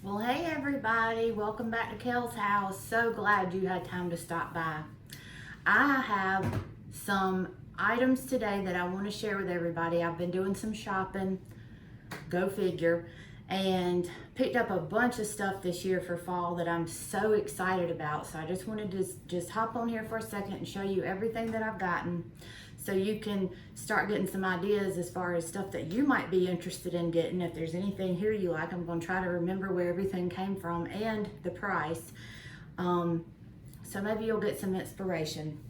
Well, hey everybody, welcome back to Kel's house. So glad you had time to stop by. I have some items today that I want to share with everybody. I've been doing some shopping, go figure, and picked up a bunch of stuff this year for fall that I'm so excited about. So I just wanted to just hop on here for a second and show you everything that I've gotten, so you can start getting some ideas as far as stuff that you might be interested in getting. If there's anything here you like, I'm going to try to remember where everything came from and the price. So maybe you'll get some inspiration.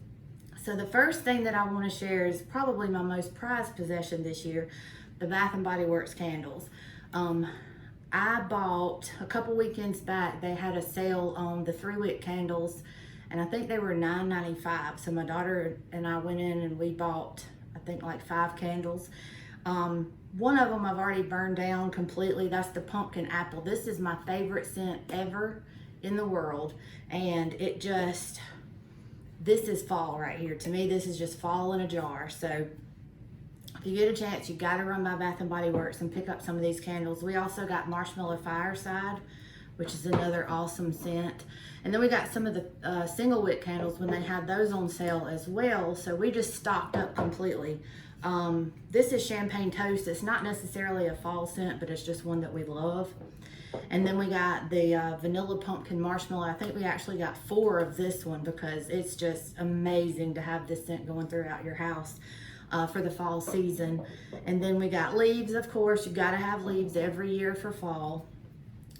So the first thing that I want to share is probably my most prized possession this year, the Bath & Body Works candles. I bought a couple weekends back, they had a sale on the 3-wick candles, and I think they were $9.95. So my daughter and I went in and we bought, I think, like 5 candles. One of them I've already burned down completely. That's the pumpkin apple. This is my favorite scent ever in the world. And this is fall right here. To me, this is just fall in a jar. So if you get a chance, you gotta run by Bath & Body Works and pick up some of these candles. We also got Marshmallow Fireside, which is another awesome scent. And then we got some of the single wick candles when they had those on sale as well. So we just stocked up completely. This is Champagne Toast. It's not necessarily a fall scent, but it's just one that we love. And then we got the Vanilla Pumpkin Marshmallow. I think we actually got 4 of this one because it's just amazing to have this scent going throughout your house for the fall season. And then we got leaves, of course. You gotta have leaves every year for fall.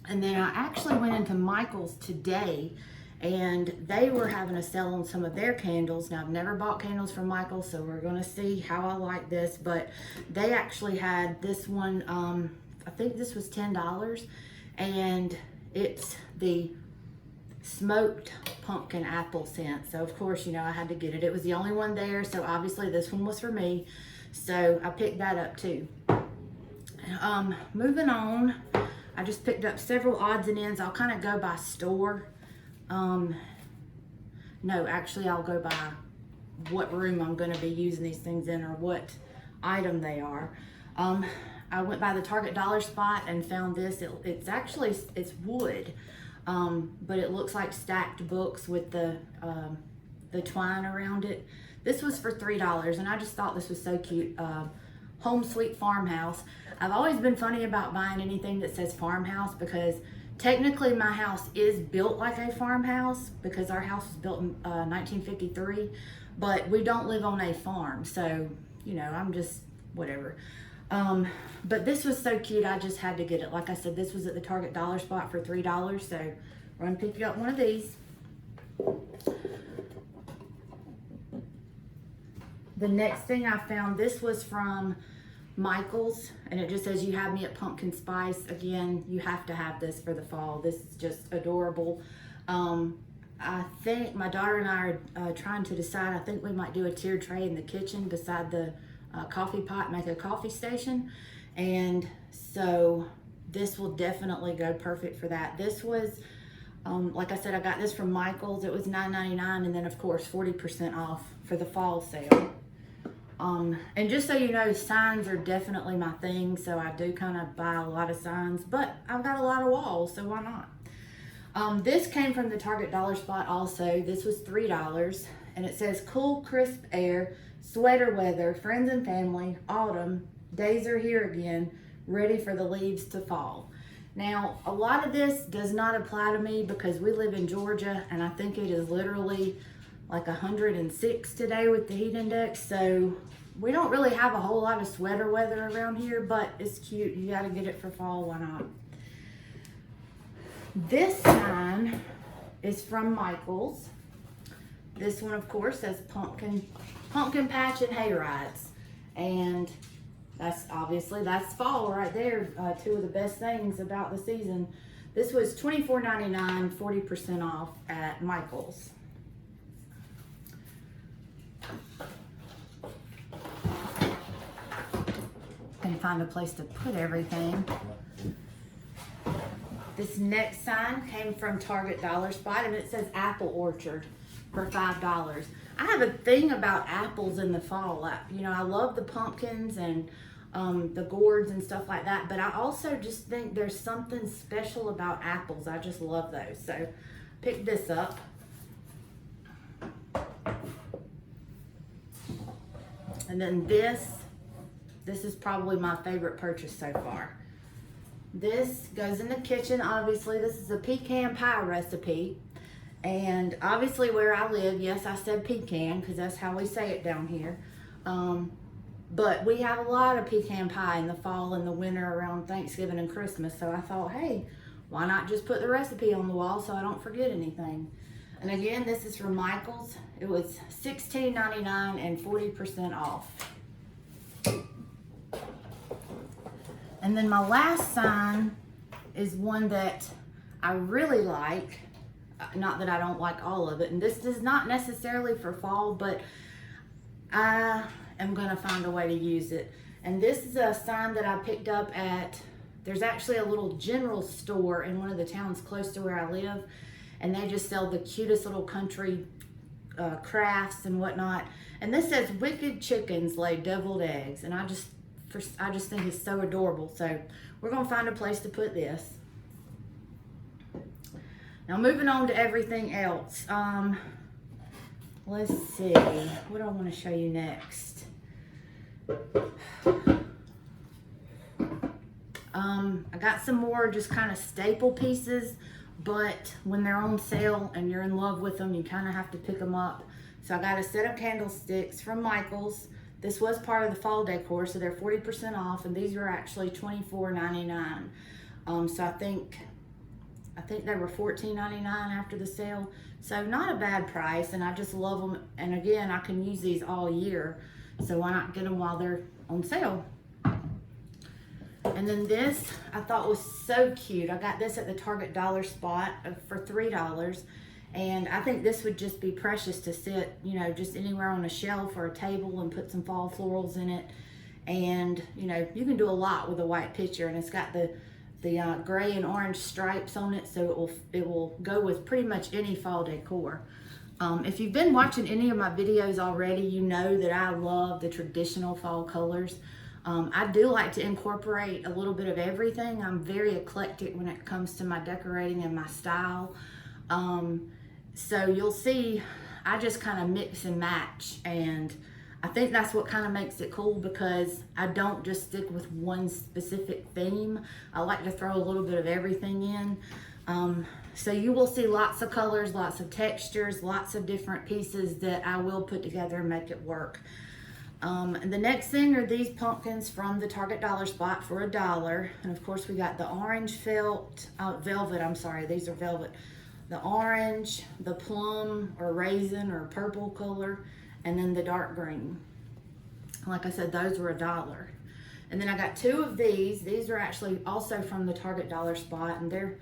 And then I actually went into Michael's today, and they were having a sale on some of their candles. Now, I've never bought candles from Michael's, so we're gonna see how I like this, but they actually had this one, I think this was $10, and it's the smoked pumpkin apple scent. So of course, you know, I had to get it. It was the only one there, so obviously this one was for me. So I picked that up too. Moving on, I just picked up several odds and ends. I'll kind of go by store. No, actually I'll go by what room I'm going to be using these things in, or what item they are. I went by the Target dollar spot and found this. It's wood, but it looks like stacked books with the twine around it. This was for $3, and I just thought this was so cute. Home Sweet Farmhouse. I've always been funny about buying anything that says farmhouse, because technically my house is built like a farmhouse, because our house was built in 1953, but we don't live on a farm, so you know, I'm just whatever. But this was so cute, I just had to get it. Like I said, this was at the Target dollar spot for $3, so we're gonna pick up one of these. The next thing I found, this was from Michael's, and it just says, "You have me at pumpkin spice." Again, you have to have this for the fall. This is just adorable. I think my daughter and I are trying to decide. I think we might do a tiered tray in the kitchen beside the coffee pot, make a coffee station. And so this will definitely go perfect for that. This was, like I said, I got this from Michael's. It was $9.99, and then of course 40% off for the fall sale. And just so you know, signs are definitely my thing, so I do kind of buy a lot of signs, but I've got a lot of walls, so why not? This came from the Target dollar spot also. This was $3, and it says, "Cool, crisp air, sweater weather, friends and family, autumn, days are here again, ready for the leaves to fall." Now, a lot of this does not apply to me because we live in Georgia, and I think it is literally like 106 today with the heat index, so we don't really have a whole lot of sweater weather around here, but it's cute. You gotta get it for fall, why not? This sign is from Michael's. This one, of course, says pumpkin patch and hay rides, and that's fall right there. 2 of the best things about the season. This was $24.99, 40% off at Michael's. Can find a place to put everything. This next sign came from Target dollar spot, and it says Apple Orchard for $5. I have a thing about apples in the fall. You know, I love the pumpkins, and the gourds and stuff like that. But I also just think there's something special about apples. I just love those. So pick this up. And then this is probably my favorite purchase so far. This goes in the kitchen. Obviously, this is a pecan pie recipe. And obviously where I live, yes, I said pecan because that's how we say it down here. But we have a lot of pecan pie in the fall and the winter around Thanksgiving and Christmas. So I thought, hey, why not just put the recipe on the wall so I don't forget anything? And again, this is from Michael's. It was $16.99 and 40% off. And then my last sign is one that I really like. Not that I don't like all of it. And this is not necessarily for fall, but I am gonna find a way to use it. And this is a sign that I picked up at, there's actually a little general store in one of the towns close to where I live. And they just sell the cutest little country crafts and whatnot. And this says wicked chickens lay deviled eggs. And I just think it's so adorable. So we're gonna find a place to put this. Now moving on to everything else. Let's see, what do I want to show you next? I got some more just kind of staple pieces, but when they're on sale and you're in love with them, you kind of have to pick them up. So I got a set of candlesticks from Michael's. This was part of the fall decor, so they're 40% off, and these were actually $24.99. So I think they were $14.99 after the sale. So not a bad price, and I just love them. And again, I can use these all year, so why not get them while they're on sale? And then this I thought was so cute. I got this at the Target Dollar Spot for $3. And I think this would just be precious to sit, you know, just anywhere on a shelf or a table and put some fall florals in it. And, you know, you can do a lot with a white pitcher, and it's got the gray and orange stripes on it, so it will go with pretty much any fall decor. If you've been watching any of my videos already, you know that I love the traditional fall colors. I do like to incorporate a little bit of everything. I'm very eclectic when it comes to my decorating and my style. So you'll see I just kind of mix and match, and I think that's what kind of makes it cool, because I don't just stick with one specific theme. I like to throw a little bit of everything in. So you will see lots of colors, lots of textures, lots of different pieces that I will put together and make it work. And the next thing are these pumpkins from the Target Dollar Spot for $1. And of course we got the orange velvet, these are velvet. The orange, the plum or raisin or purple color, and then the dark green. Like I said, those were $1. And then I got two of these. These are actually also from the Target Dollar Spot, and they're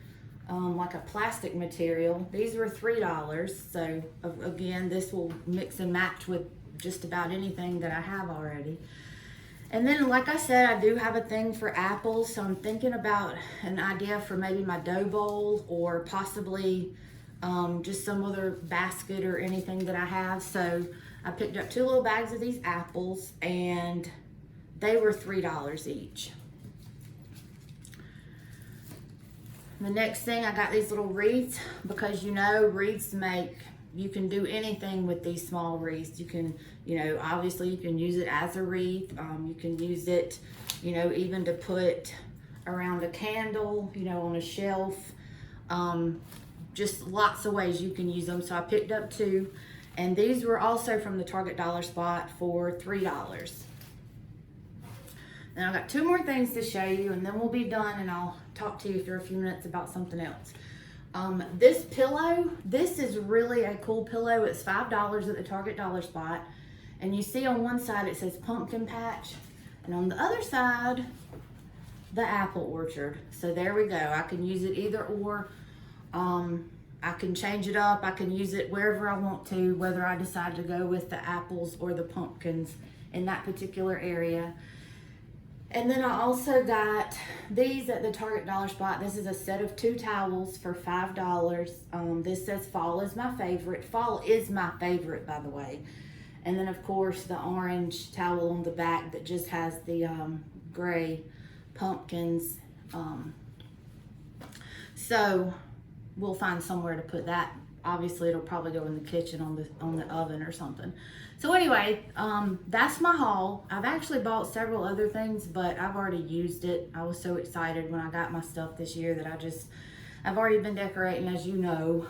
like a plastic material. These were $3. So again, this will mix and match with just about anything that I have already. And then, like I said, I do have a thing for apples, so I'm thinking about an idea for maybe my dough bowl, or possibly just some other basket or anything that I have. So I picked up 2 little bags of these apples, and they were $3 each. The next thing, I got these little wreaths, because you know wreaths you can do anything with these small wreaths. You can, you know, obviously you can use it as a wreath. You can use it, you know, even to put around a candle, you know, on a shelf. Just lots of ways you can use them. So I picked up 2, and these were also from the Target Dollar Spot for $3. Then I've got 2 more things to show you, and then we'll be done, and I'll talk to you for a few minutes about something else. This pillow, this is really a cool pillow. It's $5 at the Target Dollar Spot. And you see on one side it says Pumpkin Patch, and on the other side, the Apple Orchard. So there we go. I can use it either or. I can change it up. I can use it wherever I want to, whether I decide to go with the apples or the pumpkins in that particular area. And then I also got these at the Target Dollar Spot. This is a set of 2 towels for $5. This says fall is my favorite. Fall is my favorite, by the way. And then of course the orange towel on the back that just has the gray pumpkins. So we'll find somewhere to put that. Obviously it'll probably go in the kitchen on the oven or something. So anyway, that's my haul. I've actually bought several other things, but I've already used it. I was so excited when I got my stuff this year that I've already been decorating, as you know,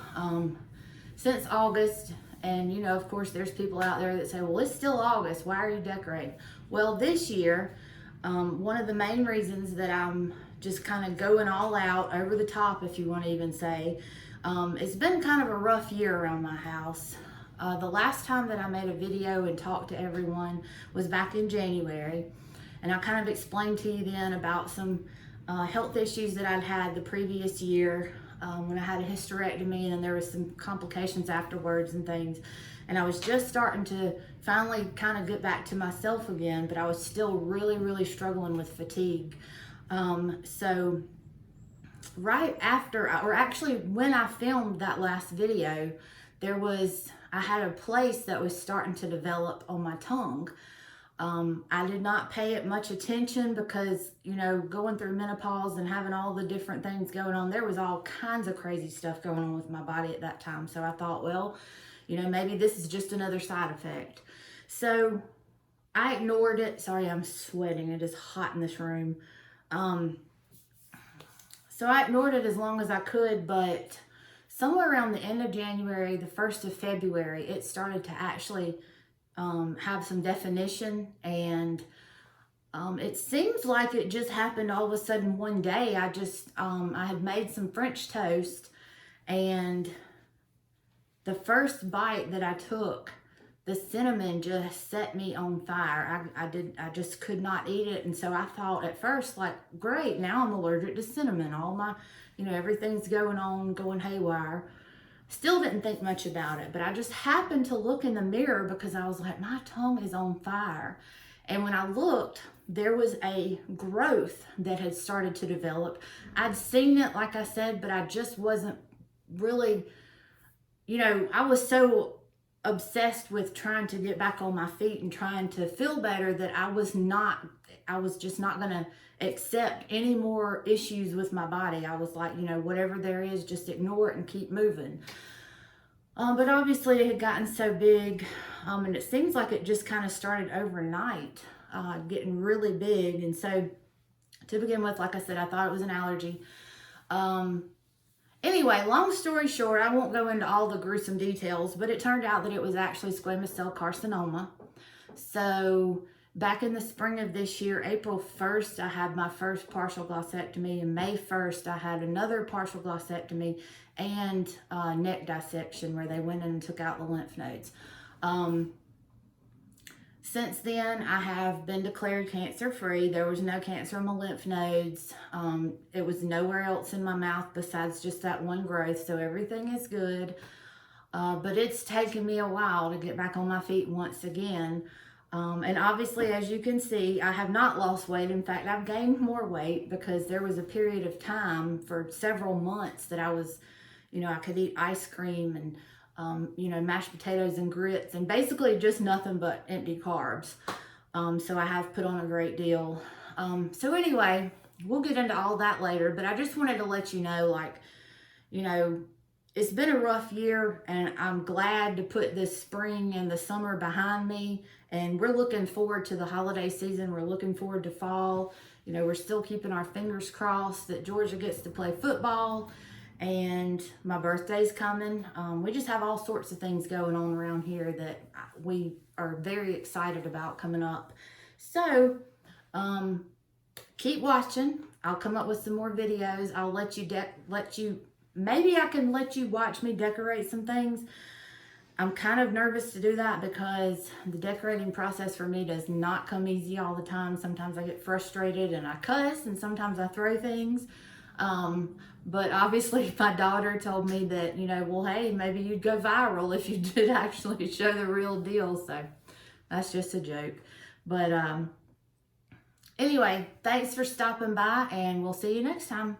since August. And you know, of course, there's people out there that say, well, it's still August, why are you decorating? Well, this year, one of the main reasons that I'm just kind of going all out, over the top, if you want to even say, it's been kind of a rough year around my house. The last time that I made a video and talked to everyone was back in January. And I kind of explained to you then about some health issues that I'd had the previous year, when I had a hysterectomy, and then there was some complications afterwards and things. And I was just starting to finally kind of get back to myself again, but I was still really, really struggling with fatigue. So right after, or actually when I filmed that last video, I had a place that was starting to develop on my tongue. I did not pay it much attention because, you know, going through menopause and having all the different things going on, there was all kinds of crazy stuff going on with my body at that time. So I thought, well, you know, maybe this is just another side effect. So I ignored it. Sorry, I'm sweating. It is hot in this room. So I ignored it as long as I could, but somewhere around the end of January, the 1st of February, it started to actually have some definition, and it seems like it just happened all of a sudden one day. I had made some French toast, and the first bite that I took, the cinnamon just set me on fire. I just could not eat it. And so I thought at first, like, great, now I'm allergic to cinnamon. All my, you know, everything's going haywire. Still didn't think much about it, but I just happened to look in the mirror because I was like, my tongue is on fire. And when I looked, there was a growth that had started to develop. I'd seen it, like I said, but I just wasn't really, you know, I was so obsessed with trying to get back on my feet and trying to feel better that I was just not going to accept any more issues with my body. I was like, you know, whatever there is, just ignore it and keep moving. But obviously it had gotten so big, and it seems like it just kind of started overnight, getting really big. And so to begin with, like I said, I thought it was an allergy. Anyway, long story short, I won't go into all the gruesome details, but it turned out that it was actually squamous cell carcinoma. So back in the spring of this year, April 1st, I had my first partial glossectomy, and May 1st, I had another partial glossectomy and neck dissection where they went in and took out the lymph nodes. Since then, I have been declared cancer-free. There was no cancer in my lymph nodes. It was nowhere else in my mouth besides just that one growth, so everything is good. But it's taken me a while to get back on my feet once again. And obviously, as you can see, I have not lost weight. In fact, I've gained more weight because there was a period of time for several months that I was, you know, I could eat ice cream and you know, mashed potatoes and grits, and basically just nothing but empty carbs. So I have put on a great deal. So anyway, we'll get into all that later, but I just wanted to let you know, like, you know, it's been a rough year, and I'm glad to put this spring and the summer behind me, and we're looking forward to the holiday season. We're looking forward to fall. You know, we're still keeping our fingers crossed that Georgia gets to play football, and my birthday's coming. We just have all sorts of things going on around here that we are very excited about coming up. So keep watching. I'll come up with some more videos. I'll maybe I can let you watch me decorate some things. I'm kind of nervous to do that because the decorating process for me does not come easy all the time. Sometimes I get frustrated and I cuss, and sometimes I throw things. But obviously my daughter told me that, you know, well, hey, maybe you'd go viral if you did actually show the real deal. So that's just a joke. But anyway, thanks for stopping by, and we'll see you next time.